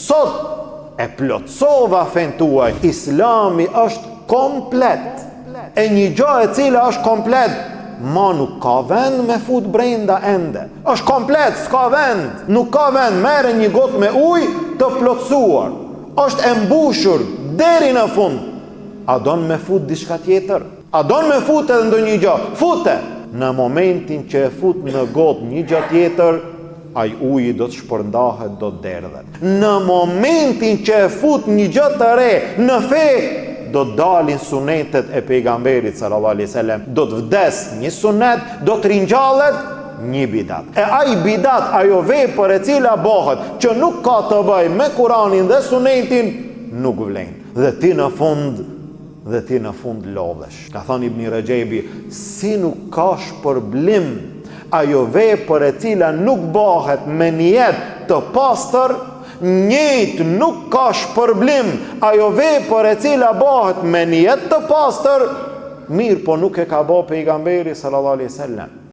sot e plotsova fen tuaj. Islami është komplet. E një gjë e cila është komplet, ma nuk ka vend me fut brenda ende. Është komplet, s'ka vend. Nuk ka vend, merre një gotë me ujë të plotsuar. Është e mbushur deri në fund. A don me fut diçka tjetër? A don me fut edhe ndonjë gjë? Fute. Në momentin që e fut në gotë një gjë tjetër, ai uji do të shpërndahet, do të derdhet. Në momentin që e fut një gjë të re në fe, do të dalin sunetet e pejgamberit sallallahu alaihi wasallam. Do të vdes një sunet, do të ringjallet një bidat. E ai bidat, ajo vepër e cila bëhet që nuk ka të bëjë me Kur'anin dhe sunetin, nuk vlen. Dhe ti në fund lodhesh. Ka thënë Ibn Rajab, si nuk ka shpërblim ajo vepër e cila nuk bëhet me nijet të pastër, njëjtë nuk ka shpërblim ajo vepër e cila bëhet me nijet të pastër, mirë po nuk e ka bë pejgamberi sallallahu alaihi wasallam.